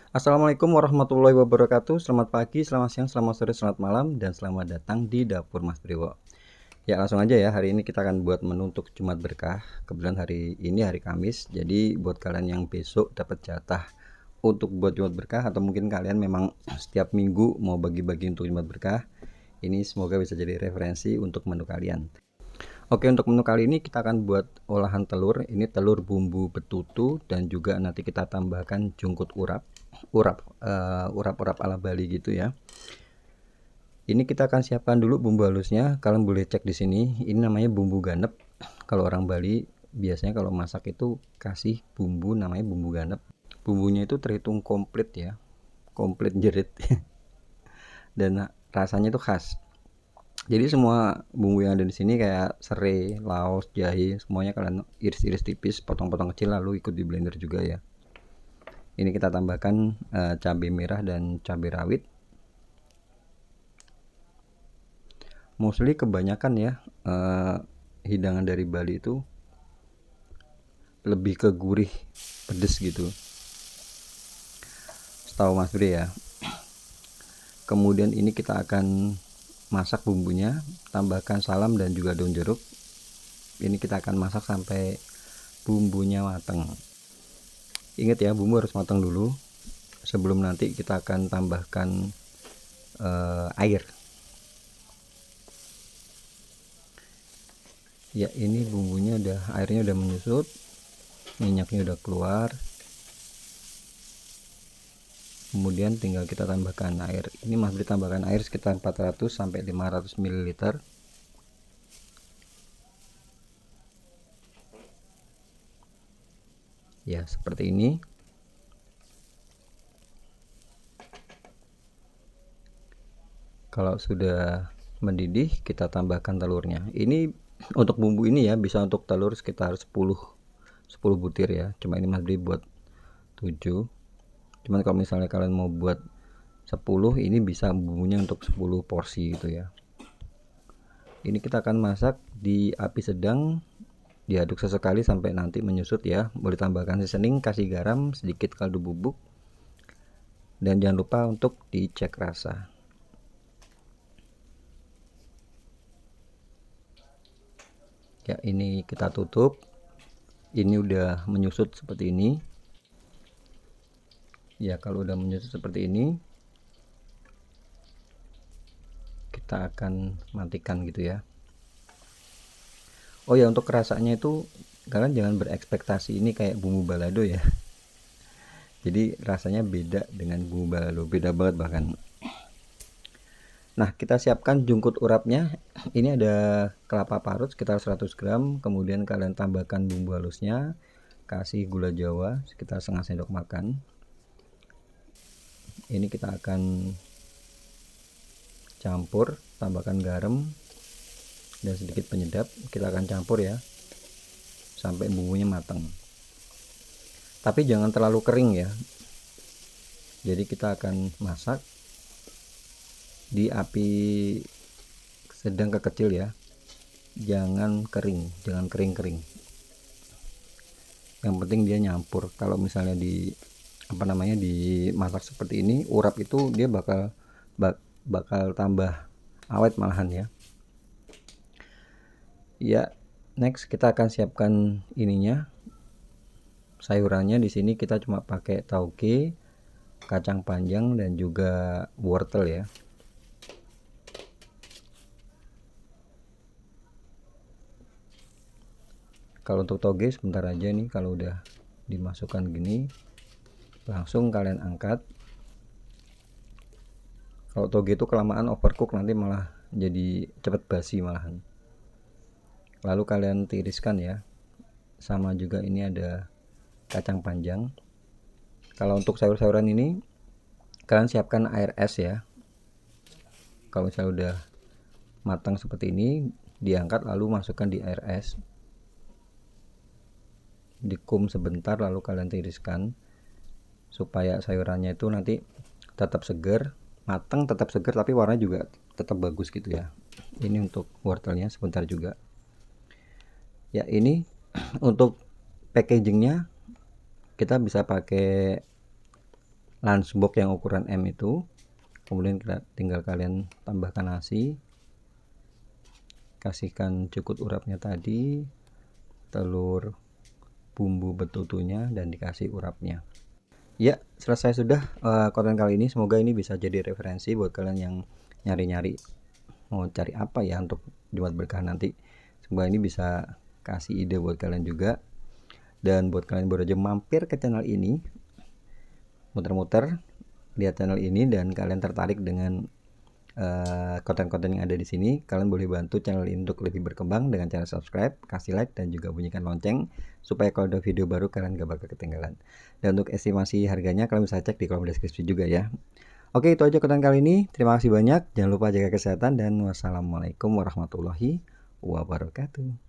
Assalamualaikum warahmatullahi wabarakatuh. Selamat pagi, selamat siang, selamat sore, selamat malam, dan selamat datang di Dapur Mas Priwo. Ya, langsung aja ya. Hari ini kita akan buat menu untuk Jumat Berkah. Kebetulan hari ini hari Kamis, jadi buat kalian yang besok dapat jatah untuk buat Jumat Berkah, atau mungkin kalian memang setiap minggu mau bagi-bagi untuk Jumat Berkah, ini semoga bisa jadi referensi untuk menu kalian. Oke, untuk menu kali ini kita akan buat olahan telur. Ini telur bumbu betutu dan juga nanti kita tambahkan jungkut urap ala Bali gitu ya. Ini kita akan siapkan dulu bumbu halusnya. Kalian boleh cek di sini. Ini namanya bumbu ganep. Kalau orang Bali biasanya kalau masak itu kasih bumbu namanya bumbu ganep. Bumbunya itu terhitung komplit ya, komplit jerit dan rasanya itu khas. Jadi semua bumbu yang ada di sini kayak serai, laos, jahe, semuanya kalian iris-iris tipis, potong-potong kecil lalu ikut di blender juga ya. Ini kita tambahkan cabai merah dan cabai rawit. Mostly kebanyakan ya hidangan dari Bali itu lebih ke gurih, pedes gitu. Setahu Mas Bre ya. Kemudian ini kita akan masak bumbunya, tambahkan salam dan juga daun jeruk. Ini kita akan masak sampai bumbunya matang. Ingat ya, bumbu harus matang dulu sebelum nanti kita akan tambahkan air. Ya, ini bumbunya airnya udah menyusut, minyaknya udah keluar. Kemudian tinggal kita tambahkan air. Ini Mas Bri tambahkan air sekitar 400 sampai 500 ml. Ya, seperti ini. Kalau sudah mendidih, kita tambahkan telurnya. Ini untuk bumbu ini ya, bisa untuk telur sekitar 10 butir ya. Cuma ini Mas Bri buat 7. Cuman kalau misalnya kalian mau buat 10, ini bisa bumbunya untuk 10 porsi gitu ya. Ini kita akan masak di api sedang, diaduk sesekali sampai nanti menyusut ya. Boleh tambahkan seasoning, kasih garam, sedikit kaldu bubuk, dan jangan lupa untuk dicek rasa. Ya, ini kita tutup. Ini udah menyusut seperti ini. Ya, kalau udah menyusut seperti ini, kita akan matikan gitu ya. Oh ya, untuk rasanya itu kalian jangan berekspektasi ini kayak bumbu balado ya. Jadi rasanya beda dengan bumbu balado, beda banget bahkan. Nah, kita siapkan jungkut urapnya. Ini ada kelapa parut sekitar 100 gram, kemudian kalian tambahkan bumbu halusnya, kasih gula jawa sekitar setengah sendok makan. Ini kita akan campur, tambahkan garam dan sedikit penyedap. Kita akan campur ya sampai bumbunya matang. Tapi jangan terlalu kering ya. Jadi kita akan masak di api sedang ke kecil ya. Jangan kering, jangan kering-kering. Yang penting dia nyampur. Kalau misalnya dimasak seperti ini, urap itu dia bakal tambah awet malahan ya. Ya, next kita akan siapkan ininya. Sayurannya di sini kita cuma pakai tauge, kacang panjang dan juga wortel ya. Kalau untuk toge sebentar aja nih, kalau udah dimasukkan gini langsung kalian angkat. Kalau toge itu kelamaan overcook nanti malah jadi cepet basi malahan. Lalu kalian tiriskan ya. Sama juga ini ada kacang panjang. Kalau untuk sayur-sayuran ini kalian siapkan air es ya. Kalau misalnya udah matang seperti ini, diangkat lalu masukkan di air es, dikum sebentar lalu kalian tiriskan supaya sayurannya itu nanti tetap segar, matang tetap segar tapi warnanya juga tetap bagus gitu ya. Ini untuk wortelnya sebentar juga ya. Ini untuk packagingnya kita bisa pakai lunchbox yang ukuran M itu. Kemudian tinggal kalian tambahkan nasi, kasihkan cukut urapnya tadi, telur, bumbu betutunya, dan dikasih urapnya. Ya, selesai sudah konten kali ini. Semoga ini bisa jadi referensi buat kalian yang nyari-nyari mau cari apa ya untuk Jumat Berkah nanti. Semoga ini bisa kasih ide buat kalian juga. Dan buat kalian baru aja mampir ke channel ini, muter-muter lihat channel ini dan kalian tertarik dengan konten-konten yang ada di sini, kalian boleh bantu channel ini untuk lebih berkembang dengan cara subscribe, kasih like, dan juga bunyikan lonceng supaya kalau ada video baru kalian gak bakal ketinggalan. Dan untuk estimasi harganya kalian bisa cek di kolom deskripsi juga ya. Oke, itu aja konten kali ini. Terima kasih banyak. Jangan lupa jaga kesehatan dan wassalamualaikum warahmatullahi wabarakatuh.